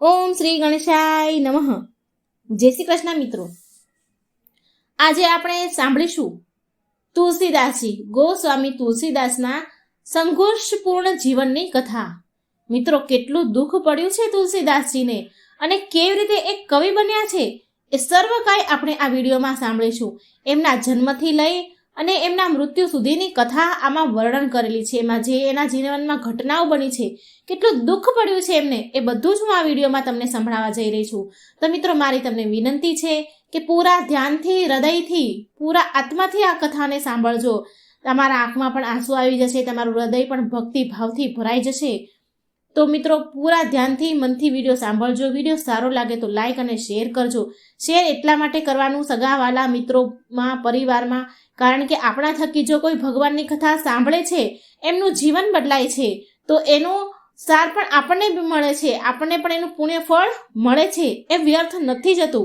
ઓમ શ્રી ગણેશાય નમઃ. જય શ્રી કૃષ્ણ મિત્રો. આજે આપણે સાંભળીશું તુલસીદાસજી ગોસ્વામી તુલસીદાસના સંઘર્ષપૂર્ણ જીવનની કથા. મિત્રો, કેટલું દુઃખ પડ્યું છે તુલસીદાસજીને અને કેવી રીતે એક કવિ બન્યા છે એ સર્વ કાંઈ આપણે આ વિડીયોમાં સાંભળીશું. એમના જન્મથી લઈ અને એમના મૃત્યુ સુધીની કથા આમાં વર્ણન કરેલી છે. એમાં જે એના જીવનમાં ઘટનાઓ બની છે, કેટલું દુઃખ પડ્યું છે એમને, એ બધું જ હું આ વિડીયોમાં તમને સંભળાવવા જઈ રહી છું. તો મિત્રો, મારી તમને વિનંતી છે કે પૂરા ધ્યાનથી, હૃદયથી, પૂરા આત્માથી આ કથાને સાંભળજો. તમારા આંખમાં પણ આંસુ આવી જશે, તમારું હૃદય પણ ભક્તિ ભાવથી ભરાઈ જશે. તો મિત્રો, પૂરા ધ્યાનથી, મનથી વિડીયો સાંભળજો. વિડીયો સારો લાગે તો લાઈક અને શેર કરજો. શેર એટલા માટે કરવાનું સગાવાલા મિત્રોમાં, પરિવારમાં, કારણ કે આપણા થકી જો કોઈ ભગવાનની કથા સાંભળે છે, એમનું જીવન બદલાય છે, તો એનો સાર પણ આપણને બી મળે છે, આપણને પણ એનું પુણ્ય ફળ મળે છે. એ વ્યર્થ નથી જતું.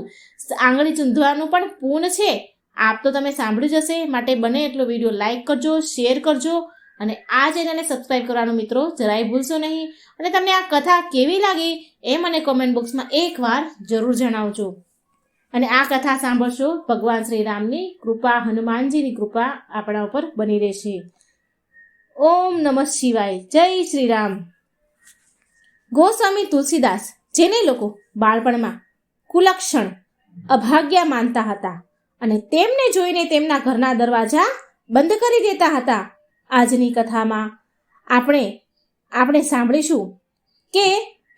આંગળી ચૂંધવાનું પણ પૂર્ણ છે. આપ તો તમે સાંભળ્યું જ હશે, માટે બને એટલો વિડીયો લાઈક કરજો, શેર કરજો અને આ ચેનલને સબસ્ક્રાઈબ કરવાનું મિત્રો જરાય ભૂલશો નહીં. અને તમને આ કથા કેવી લાગી એ મને કોમેન્ટ બોક્સમાં એકવાર જરૂર જણાવજો. અને આ કથા સાંભળશો, ભગવાન શ્રી રામની કૃપા, હનુમાનજીની કૃપા આપણા ઉપર બની રહેશે. ઓમ નમઃ શિવાય. જય શ્રી રામ. ગોસ્વામી તુલસીદાસ, જેને લોકો બાળપણમાં કુલક્ષણ, અભાગ્યા માનતા હતા અને તેમને જોઈને તેમના ઘરના દરવાજા બંધ કરી દેતા હતા, આજની કથામાં આપણે સાંભળીશું કે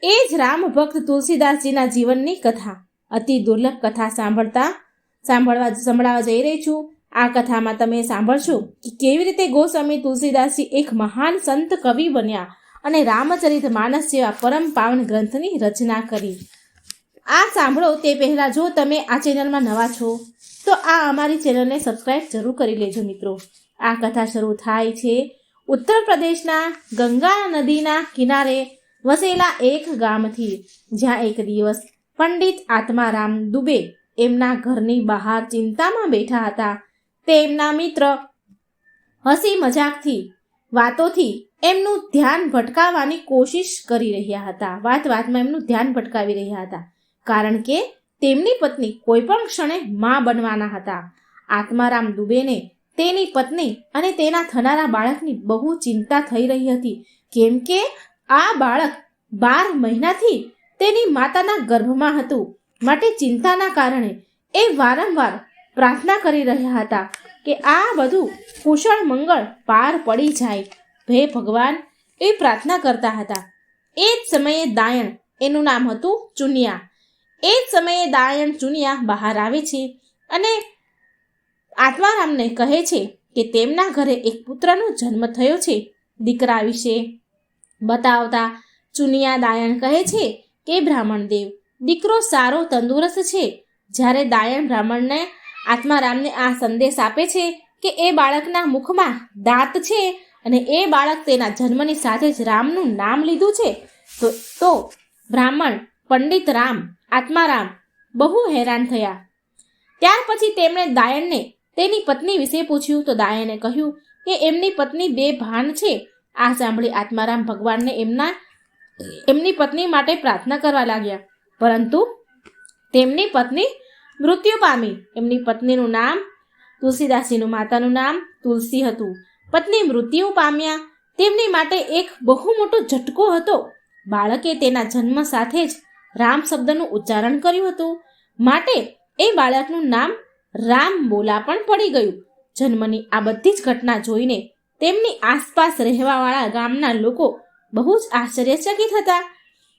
એ જ રામ ભક્ત તુલસીદાસજીના જીવનની કથા. અતિ દુર્લભ કથા સંભળાવવા જઈ રહી છું. આ કથામાં તમે સાંભળશો કે કેવી રીતે ગોસ્વામી તુલસીદાસજી એક મહાન સંત કવિ બન્યા અને રામચરિત માનસ જેવા પરમ પાવન ગ્રંથની રચના કરી. આ સાંભળો તે પહેલાં જો તમે આ ચેનલમાં નવા છો તો આ અમારી ચેનલને સબસ્ક્રાઈબ જરૂર કરી લેજો મિત્રો. આ કથા શરૂ થાય છે ઉત્તર પ્રદેશના ગંગા નદીના કિનારે વસેલા એક ગામથી, જ્યાં એક દિવસ પંડિત આત્મારામ દુબે એમના ઘરની બહાર ચિંતામાં બેઠા હતા. તે એમના મિત્ર હસી મજાકથી, વાતોથી એમનું ધ્યાન ભટકાવવાની કોશિશ કરી રહ્યા હતા. વાતમાં એમનું ધ્યાન ભટકાવી રહ્યા હતા, કારણ કે તેમની પત્ની કોઈ પણ ક્ષણે માં બનવાના હતા. આત્મારામ દુબેને તેની પત્ની અને તેના થનારા બાળકની બહુ ચિંતા થઈ રહી હતી, કેમ કે આ બાળક 12 મહિનાથી તેની માતાના ગર્ભમાં હતું. માટે ચિંતાના કારણે એ વારંવાર પ્રાર્થના કરી રહ્યા હતા કે આ બધું કુશળ મંગળ પાર પડી જાય. હે ભગવાન, એ પ્રાર્થના કરતા હતા. એ જ સમયે દાયણ, એનું નામ હતું ચુનિયા, એ જ સમયે દાયણ ચુનિયા બહાર આવે છે અને આત્મારામને કહે છે કે તેમના ઘરે એક પુત્રનો જન્મ થયો છે. દીકરા વિશે બતાવતા ચુનિયા દાયણ કહે છે કે બ્રાહ્મણ દેવ, દીકરો સારો તંદુરસ્ત છે. જ્યારે દાયણ બ્રાહ્મણને આત્મારામને આ સંદેશ આપે છે કે એ બાળકના મુખમાં દાંત છે અને એ બાળક તેના જન્મની સાથે જ રામનું નામ લીધું છે, તો બ્રાહ્મણ પંડિત રામ, આત્મારામ બહુ હેરાન થયા. ત્યાર પછી તેમણે દાયણને તેની પત્ની વિશે પૂછ્યું, તો દાયણે કહ્યું કે એમની પત્ની બેભાન છે. આ સાંભળી આત્મારામ ભગવાનને એમની પત્ની માટે પ્રાર્થના કરવા લાગ્યા, પરંતુ તેમની પત્ની મૃત્યુ પામી. એમની પત્નીનું નામ, તુલસીદાસજીનું માતાનું નામ તુલસી હતું. પત્ની મૃત્યુ પામ્યા. તેમની માટે એક બહુ મોટો ઝટકો હતો. બાળકે તેના જન્મ સાથે જ રામ શબ્દનું ઉચ્ચારણ કર્યું હતું, માટે એ બાળકનું નામ રામ બોલા પણ પડી ગયું. જન્મની આ બધી જ ઘટના જોઈને તેમની આસપાસ રહેવાવાળા ગામના લોકો બહુ જ આશ્ચર્યચકિત હતા.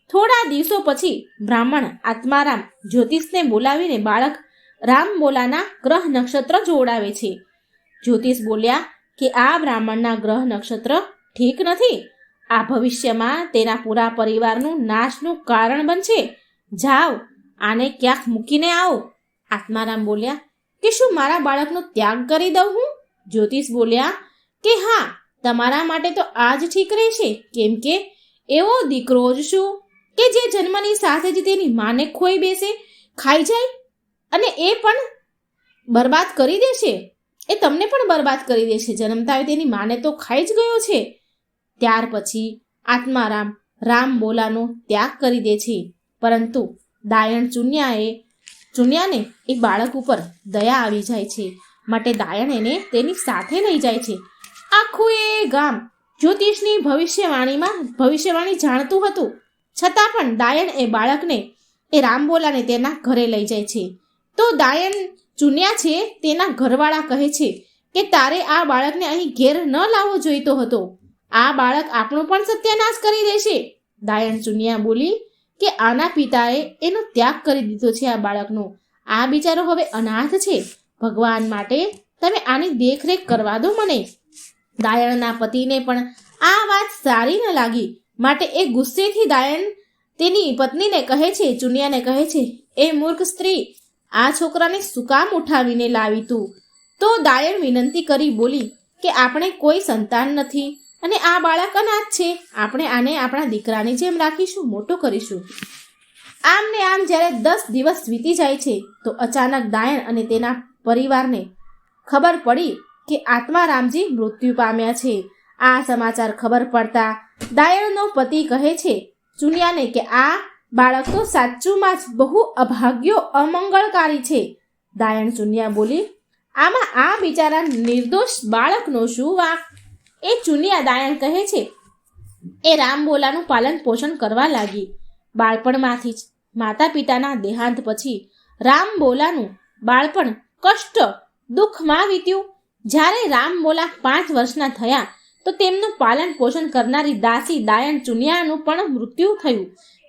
થોડા દિવસો પછી બ્રાહ્મણ આત્મારામ જ્યોતિષને બોલાવીને બાળક રામબોલાના ગ્રહ નક્ષત્ર જોડાવે છે. જ્યોતિષ બોલ્યા કે આ બ્રાહ્મણના ગ્રહ નક્ષત્ર ઠીક નથી. આ ભવિષ્યમાં તેના પૂરા પરિવારનું નાશનું કારણ બનશે. જાઓ, આને ક્યાંક મૂકીને આવો. આત્મારામ બોલ્યા કે શું મારા બાળકનો ત્યાગ કરી દઉં હું? જ્યોતિષ બોલ્યા કે હા, તમારા માટે તો આ જ ઠીક રહેશે, કેમ કે એવો દીકરો જ શું કે જે જન્મની સાથે જ તેની માને ખોઈ બેસે, ખાઈ જાય અને એ પણ બરબાદ કરી દેશે. એ તમને પણ બરબાદ કરી દેશે. જન્મતા હોય તેની માને તો ખાઈ જ ગયો છે. ત્યાર પછી આત્મારામ રામ બોલાનો ત્યાગ કરી દે છે પરંતુ દાયણ ચુનિયાને એ બાળક ઉપર દયા આવી જાય છે, માટે દાયણ એને તેની સાથે લઈ જાય છે. આખું એ ગામ જ્યોતિષની ભવિષ્યવાણી જાણતું હતું, છતાં પણ દાયણ એ બાળકને એ રામબોલાને તેના ઘરે લઈ જાય છે. તો દાયણ ચુનિયા છે તેના ઘરવાળા કહે છે કે તારે આ બાળકને અહીં ઘેર ન લાવવો જોઈતો હતો, આ બાળક આપણો પણ સત્યાનાશ કરી દેશે. દાયણ ચુનિયા બોલી કે આના પિતાએ એનો ત્યાગ કરી દીધો છે આ બાળકનો, આ બિચારો હવે અનાથ છે, ભગવાન માટે તમે આની દેખરેખ કરવા દો મને. દાયણના પતિને પણ આ વાત સારી ન લાગી, માટે એ ગુસ્સેથી દાયણ તેની પત્નીને કહે છે, ચુનિયાને કહે છે, એ મૂર્ખ સ્ત્રી, આ છોકરાને શું કામ ઉઠાવીને લાવી તું? તો દાયણ વિનંતી કરી બોલી કે આપણે કોઈ સંતાન નથી અને આ બાળક અનાથ છે, આપણે આને આપણા દીકરાની જેમ રાખીશું, મોટો કરીશું. આમ ને આમ જ્યારે 10 દિવસ વીતી જાય છે તો અચાનક દાયણ અને તેના પરિવારને ખબર પડી કે આત્મારામજી મૃત્યુ પામ્યા છે. આ સમાચાર ખબર પડતા દાયણનો પતિ કહે છે ચુનિયાને કે આ બાળક તો સાચુંમાં જ બહુ અભાગ્યો અમંગળકારી છે. દાયણ ચુનિયા બોલી, આમાં આ બિચારા નિર્દોષ બાળકનો શું વાંક? એ ચુનિયા દાયણ કહે છે એ રામબોલાનું પાલન પોષણ કરવા લાગી. બાળપણમાંથી જ માતા પિતાના દેહાંત પછી રામબોલાનું બાળપણ કષ્ટ દુઃખમાં વીત્યું. જ્યારે રામબોલા 5 વર્ષના થયા તો તેમનું પાલન પોષણ કરનારી દાસી દાયણ ચુનિયાનું પણ મૃત્યુ થયું.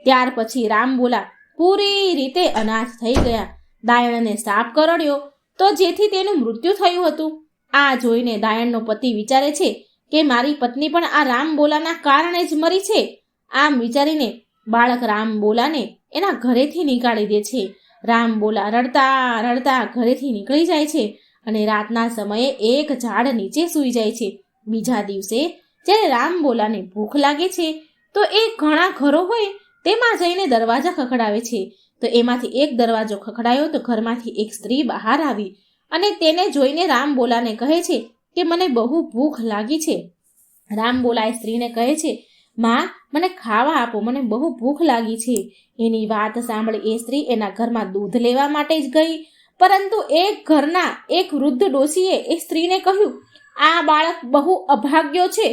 ત્યાર પછી રામબોલા પૂરી રીતે અનાથ થઈ ગયા. દાયણને સાપ કરડ્યો તો જેથી તેનું મૃત્યુ થયું હતું. આ જોઈને દાયણનો પતિ વિચારે છે કે મારી પત્ની પણ આ રામબોલાના કારણે જ મરી છે. આમ વિચારીને બાળક રામબોલાને એના ઘરેથી નીકાળી દે છે. રામબોલા રડતા રડતા ઘરેથી નીકળી જાય છે અને રાતના સમયે એક ઝાડ નીચે સૂઈ જાય છે. બીજા દિવસે જ્યારે રામબોલાને ભૂખ લાગે છે તો એ ઘણા ઘરો હોય તેમાં જઈને દરવાજા ખખડાવે છે. તો એમાંથી એક દરવાજો ખખડાયો તો ઘરમાંથી એક સ્ત્રી બહાર આવી અને તેને જોઈને રામબોલાને કહે છે કે મને બહુ ભૂખ લાગી છે. રામબોલાએ સ્ત્રીને કહે છે, માં મને ખાવા આપો, મને બહુ ભૂખ લાગી છે. એની વાત સાંભળી એ સ્ત્રી એના ઘરમાં દૂધ લેવા માટે જ ગઈ, પરંતુ એક ઘરના એક વૃદ્ધ ડોશીએ એ સ્ત્રીને કહ્યું, આ બાળક બહુ અભાગ્યો છે,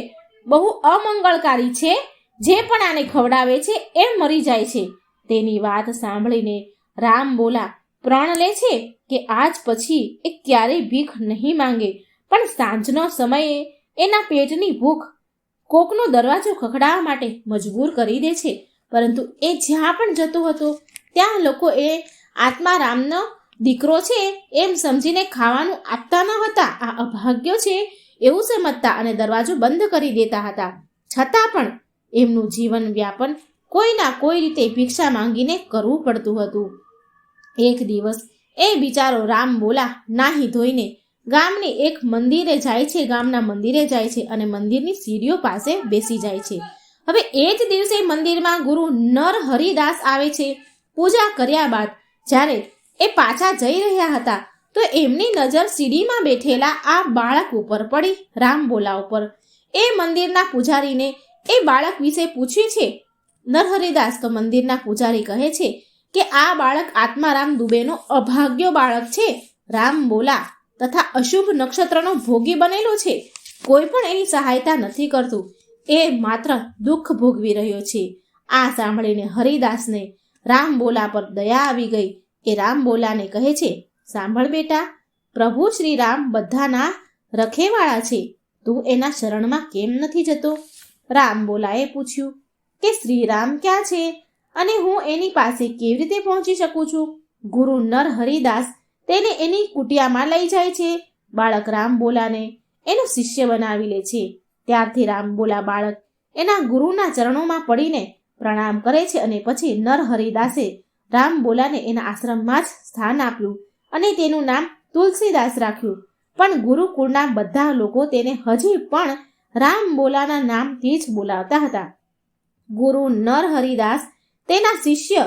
બહુ અમંગળકારી છે, જે પણ આને ખવડાવે છે એ મરી જાય છે. તેની વાત સાંભળીને રામબોલા પ્રણ લે છે કે આજ પછી એ ક્યારેય ભીખ નહીં માંગે, પણ સાંજનો સમયે એના પેટની ભૂખ કોકનો દરવાજો ખખડાવવા માટે મજબૂર કરી દે છે. પરંતુ એ જ્યાં પણ જતો હતો ત્યાં લોકો એ આત્મારામનો દીકરો છે એમ સમજીને ખાવાનું આપતા ન હતા, આ અભાગ્યો છે એવું સમજતા અને દરવાજો બંધ કરી દેતા હતા. છતાં પણ એમનું જીવન વ્યાપન કોઈના કોઈ રીતે ભિક્ષા માંગીને કરવું પડતું હતું. એક દિવસ એ બિચારો રામબોલા નાહી ધોઈને ગામની એક મંદિરે જાય છે, ગામના મંદિરે જાય છે અને મંદિરની સીડીઓ પાસે બેસી જાય છે. હવે એ જ દિવસે મંદિરમાં ગુરુ નરહરિદાસ આવે છે. પૂજા કર્યા બાદ જ્યારે એ પાછા જઈ રહ્યા હતા તો એમની નજર સીડીમાં બેઠેલા આ બાળક ઉપર પડી, રામબોલા ઉપર. એ મંદિરના પૂજારીને એ બાળક વિશે પૂછ્યું છે. નરહરિદાસ તો મંદિરના પૂજારી કહે છે કે આ બાળક આત્મારામ દુબેનો અભાગ્યો બાળક છે. રામબોલા તથા અશુભ નક્ષત્રનો ભોગી બનેલો છે, કોઈ પણ એની સહાયતા નથી કરતું, એ માત્ર દુઃખ ભોગવી રહ્યો છે. આ સાંભળીને હરિદાસને રામબોલા પર દયા આવી ગઈ. એ રામબોલાને કહે છે, સાંભળ બેટા, પ્રભુ શ્રી રામ બધાના રખેવાળા છે, તું એના શરણમાં કેમ નથી જતો? રામબોલાએ પૂછ્યું કે શ્રીરામ ક્યાં છે અને હું એની પાસે કેવી રીતે પહોંચી શકું છું? ગુરુ નરહરિદાસ તેને એની કુટિયામાં લઈ જાય છે. બાળક રામબોલાને એનો શિષ્ય બનાવી લે છે. ત્યારથી રામબોલા બાળક એના ગુરુના ચરણોમાં પડીને પ્રણામ કરે છે અને પછી નરહરિદાસે રામબોલાને એના આશ્રમમાં જ સ્થાન આપ્યું અને તેનું નામ તુલસીદાસ રાખ્યું. પણ ગુરુકુળના બધા લોકો તેને હજી પણ રામબોલાના નામથી જ બોલાવતા હતા. ગુરુ નરહરિદાસ તેના શિષ્ય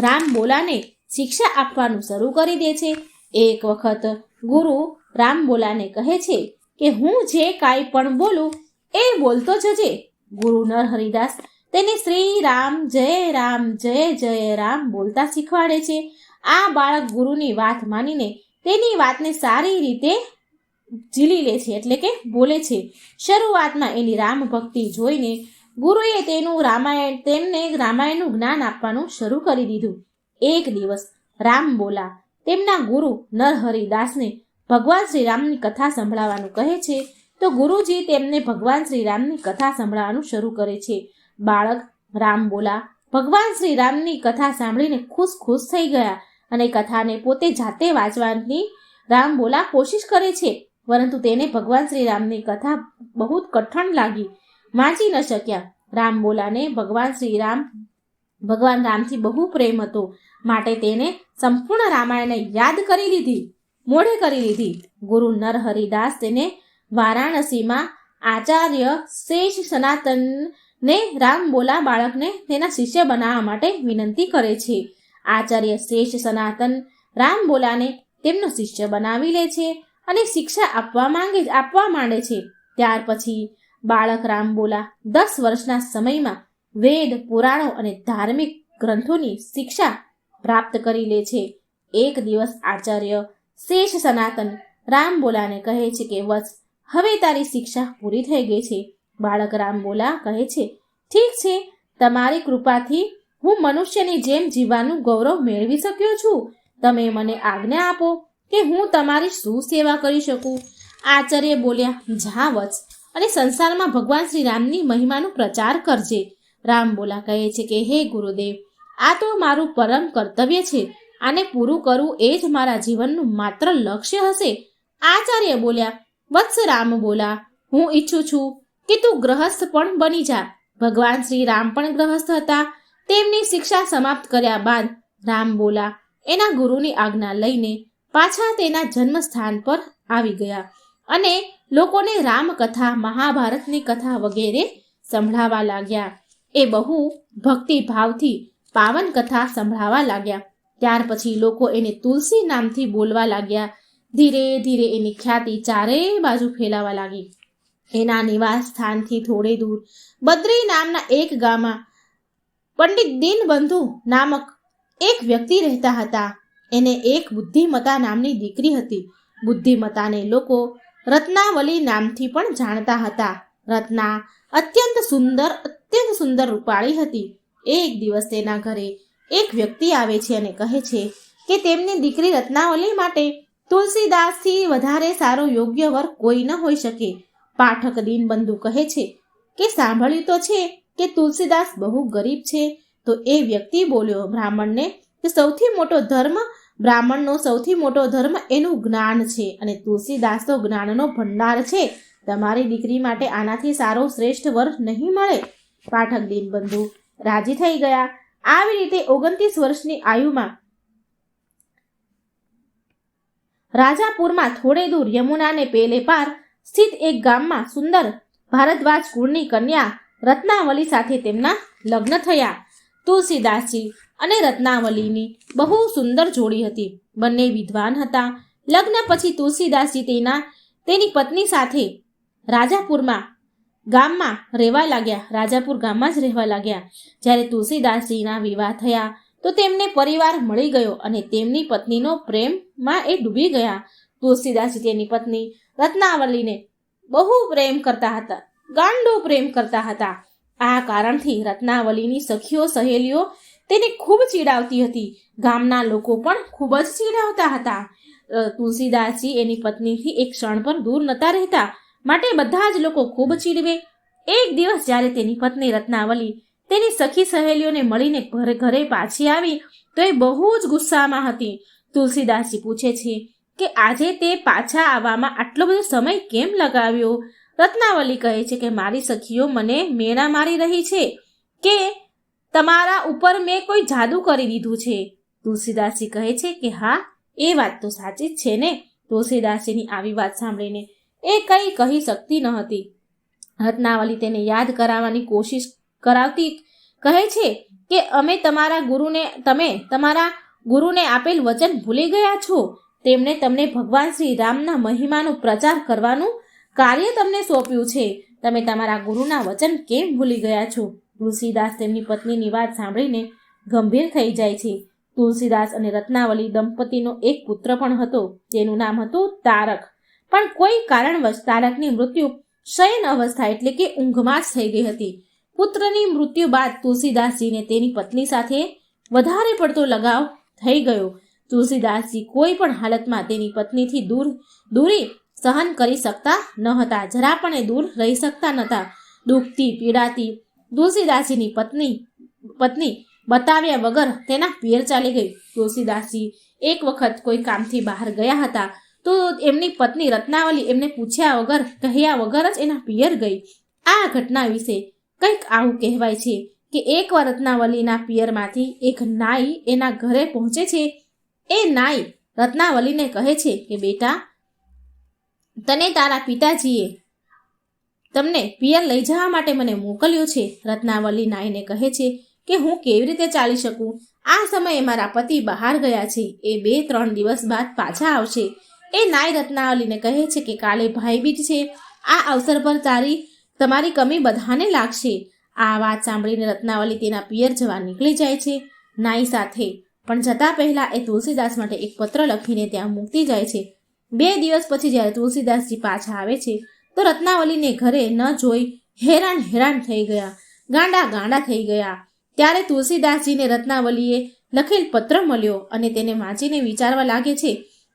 રામબોલાને શિક્ષા આપવાનું શરૂ કરી દે છે. એક વખત ગુરુ રામબોલાને કહે છે કે હું જે કાંઈ પણ બોલું એ બોલતો જજે. ગુરુ નરહરિદાસ તેને શ્રી રામ જય જય રામ બોલતા શીખવાડે છે. આ બાળક ગુરુની વાત માનીને તેની વાતને સારી રીતે ઝીલી લે છે, એટલે કે બોલે છે. શરૂઆતમાં એની રામ ભક્તિ જોઈને ગુરુએ તેમને રામાયણનું જ્ઞાન આપવાનું શરૂ કરી દીધું. એક દિવસ રામ બોલા તેમના ગુરુ નરહરિદાસને ભગવાન શ્રી રામની કથા સંભળાવવાનું કહે છે, તો ગુરુજી તેમને ભગવાન શ્રી રામની કથા સંભળાવવાનું શરૂ કરે છે. બાળક રામ બોલા ભગવાન શ્રી રામની કથા સાંભળીને ખુશ થઈ ગયા અને કથાને પોતે જાતે વાંચવાની રામ બોલા કોશિશ કરે છે, પરંતુ તેને ભગવાન શ્રી રામની કથા બહુ કઠણ લાગી, વાંચી ન શક્યા. રામ બોલાને ભગવાન રામથી બહુ પ્રેમ હતો, માટે તેને સંપૂર્ણ રામાયણને યાદ કરી લીધી. ગુરુ નરહરિદાસ તેને વારાણસીમાં આચાર્ય શેષ સનાતનને રામ બોલા બાળકને તેના શિષ્ય બનાવવા માટે વિનંતી કરે છે. આચાર્ય શેષ સનાતન રામ બોલાને તેમનો શિષ્ય બનાવી લે છે અને શિક્ષા આપવા માંડે છે. ત્યાર પછી બાળક રામ બોલા 10 વર્ષના સમયમાં વેદ, પુરાણો અને ધાર્મિક ગ્રંથોની શિક્ષા પ્રાપ્ત કરી લે છે. એક દિવસ આચાર્ય શેષ સનાતન રામ બોલાને કહે છે કે વત્સ, હવે તારી શિક્ષા પૂરી થઈ ગઈ છે. બાળક રામ બોલા કહે છે, ઠીક છે, તમારી કૃપાથી હું મનુષ્યની જેમ જીવવાનું ગૌરવ મેળવી શક્યો છું. તમે મને આજ્ઞા આપો કે હું તમારી શું સેવા કરી શકું. આચાર્ય બોલ્યા, જા વત્સ, અને સંસારમાં ભગવાન શ્રી રામની મહિમાનો પ્રચાર કરજે. રામ બોલા કહે છે કે હે ગુરુદેવ, આ તો મારું પરમ કર્તવ્ય છે. આને પૂરું કરવું એ જ મારા જીવનનું માત્ર લક્ષ્ય હશે. આચાર્ય બોલ્યા, વત્સ રામ બોલા, હું ઈચ્છું છું કે તું ગ્રહસ્થ પણ બની જા. ભગવાન શ્રી રામ પણ ગ્રહસ્થ હતા. તેમની શિક્ષા સમાપ્ત કર્યા બાદ રામ બોલા એના ગુરુની આજ્ઞા લઈને પાછા તેના જન્મસ્થાન પર આવી ગયા અને લોકોને રામકથા, મહાભારતની કથા વગેરે સંભળાવા લાગ્યા. એ બહુ ભક્તિભાવથી પાવન કથા સંભળાવા લાગ્યા. ત્યાર પછી લોકો એને તુલસી નામથી બોલવા લાગ્યા. ધીરે ધીરે એની ખ્યાતિ ચારેય બાજુ ફેલાવા લાગી. એના નિવાસ સ્થાનથી થોડે દૂર બદ્રી નામના એક ગામમાં પંડિત દીનબંધુ નામક એક વ્યક્તિ રહેતા હતા. એને એક બુદ્ધિમતા નામની દીકરી હતી. બુદ્ધિમતાને લોકો રત્નાવલી નામથી પણ જાણતા હતા. રત્ના અત્યંત સુંદર રૂપાળી હતી. એક દિવસ તેના ઘરે એક વ્યક્તિ આવે છે અને કહે છે કે તેમની દીકરી રત્નાવલી માટે તુલસીદાસથી વધારે સારો યોગ્ય વર કોઈ ન હોઈ શકે. પાઠક દીનબંધુ કહે છે કે સાંભળ્યું તો છે કે તુલસીદાસ બહુ ગરીબ છે. તો એ વ્યક્તિ બોલ્યો બ્રાહ્મણનો સૌથી મોટો ધર્મ એનું જ્ઞાન છે અને તુલસીદાસ તો જ્ઞાનનો ભંડાર છે. તમારી દીકરી માટે આનાથી સારો શ્રેષ્ઠ વર નહીં મળે. પાઠક દીનબંધુ રાજી થઈ ગયા. આવી રીતે 29 વર્ષની આયુમાં રાજાપુરમાં થોડે દૂર યમુનાને પેલે પાર સ્થિત એક ગામમાં સુંદર ભારદ્વાજ કુળની કન્યા રત્નાવલી સાથે તેમના લગ્ન થયા. તુલસીદાસજી અને રત્નાવલીની બહુ સુંદર જોડી હતી. બંને વિદ્વાન હતા. લગ્ન પછી તુલસીદાસજી તેની પત્ની સાથે રાજાપુર ગામમાં જ રહેવા લાગ્યા. જ્યારે તુલસીદાસજીના વિવાહ થયા તો તેમને પરિવાર મળી ગયો અને તેમની પત્નીનો પ્રેમમાં એ ડૂબી ગયા. તુલસીદાસજી તેની પત્ની રત્નાવલીને બહુ પ્રેમ કરતા હતા, ગાંડો પ્રેમ કરતા હતા. આ કારણથી રત્નાવલીની સખીઓ સહેલીઓ તેને ખૂબ ચીડાવતી હતી. ગામના લોકો પણ ખૂબ જ ચીડાવતા હતા. તુલસીદાસજી એની પત્નીથી એક ક્ષણ પર દૂર નહોતા રહેતા, માટે બધા જ લોકો ખૂબ ચીડવે. એક દિવસ જ્યારે તેની પત્ની રત્નાવલી તેની સખી સહેલીઓને મળીને ઘરે પાછી આવી તો એ બહુ જ ગુસ્સામાં હતી. તુલસીદાસજી પૂછે છે કે આજે તે પાછા આવવામાં આટલો બધો સમય કેમ લગાવ્યો? રત્નાવલી કહે છે કે મારી સખીઓ મને મેણા મારી રહી છે કે તમારા ઉપર મેં કોઈ જાદુ કરી દીધું છે. તુલસીદાસજી કહે છે કે હા, એ વાત તો સાચી જ છે ને. તુલસીદાસજીની આવી વાત સાંભળીને એ કંઈ કહી શકતી ન હતી. રત્નાવલી તેને યાદ કરાવવાની કોશિશ કરાવતી કહે છે કે તમે તમારા ગુરુને આપેલ વચન ભૂલી ગયા છો. તેમણે તમને ભગવાન શ્રી રામના મહિમાનો પ્રચાર કરવાનું કાર્ય તમને સોંપ્યું છે. તમે તમારા ગુરુના વચન કેમ ભૂલી ગયા છો? તુલસીદાસ તેમની પત્નીની વાત સાંભળીને ગંભીર થઈ જાય છે. તુલસીદાસ અને રત્નાવલી દંપતીનો એક પુત્ર પણ હતો, તેનું નામ હતું તારક. પણ કોઈ કારણવશ તારકની મૃત્યુ શયન અવસ્થા એટલે કે ઊંઘમાં જ થઈ ગઈ હતી. પુત્રની મૃત્યુ બાદ તુલસીદાસજીને તેની પત્ની સાથે વધારે પડતો લગાવ થઈ ગયો. તુલસીદાસજી કોઈ પણ હાલતમાં તેની પત્નીથી દૂરી સહન કરી શકતા ન હતા, જરા પણ દૂર રહી શકતા નહોતા. દુઃખથી પીડાતી તુલસીદાસજીની પત્ની બતાવ્યા વગર તેના પિયર ચાલી ગઈ. તુલસીદાસજી એક વખત કોઈ કામથી બહાર ગયા હતા તો એમની પત્ની રત્નાવલી એમને પૂછ્યા વગર કહ્યા વગર જ એના પિયર ગઈ. આ ઘટના વિશે કંઈક આવું કહેવાય છે કે એકવાર રત્નાવલીના પિયરમાંથી એક નાઈ એના ઘરે પહોંચે છે. એ નાઈ રત્નાવલીને કહે છે કે બેટા, તને તારા પિતાજીએ તમને પિયર લઈ જવા માટે મને મોકલ્યો છે. રત્નાવલી નાઈને કહે છે કે હું કેવી રીતે ચાલી શકું? આ સમયે મારા પતિ બહાર ગયા છે, એ 2-3 દિવસ બાદ પાછા આવશે. એ નાઈ રત્નાવલીને કહે છે કે કાલે ભાઈબીજ છે, આ અવસર પર તમારી કમી બધાને લાગશે. આ વાત સાંભળીને રત્નાવલી તેના પિયર જવા નીકળી જાય છે નાઈ સાથે. પણ જતા પહેલા એ તુલસીદાસ માટે એક પત્ર લખીને ત્યાં મૂકતી જાય છે. 2 દિવસ પછી જ્યારે તુલસીદાસજી પાછા આવે છે તો રત્નાવલીને ઘરે ન જોઈ હેરાન થઈ ગયા, ગાંડા થઈ ગયા. ત્યારે તુલસીદાસજીને રત્નાવલીએ લખેલ પત્ર મળ્યો અને તેને વાંચીને વિચારવા લાગે છે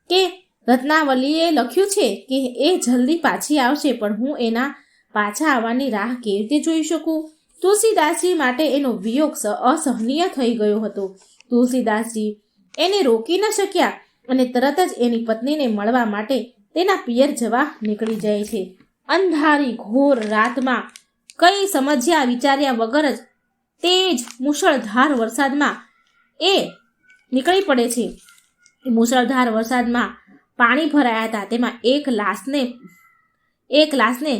કે રત્નાવલીએ લખ્યું છે કે એ જલ્દી પાછી આવશે, પણ હું એના પાછા આવવાની રાહ કેવી રીતે જોઈ શકું? તુલસીદાસજી માટે એનો વિયોગ અસહનીય થઈ ગયો હતો. તુલસીદાસજી એને રોકી ન શક્યા અને તરત જ એની પત્નીને મળવા માટે તેના પિયર જવા નીકળી જાય છે. અંધારી ઘોર રાતમાં કઈ સમજ્યા વિચાર્યા વગર જ તેજ મુશળધાર વરસાદમાં એ નીકળી પડે છે. મુશળધાર વરસાદમાં પાણી ભરાયા હતા. તેમાં એક લાશને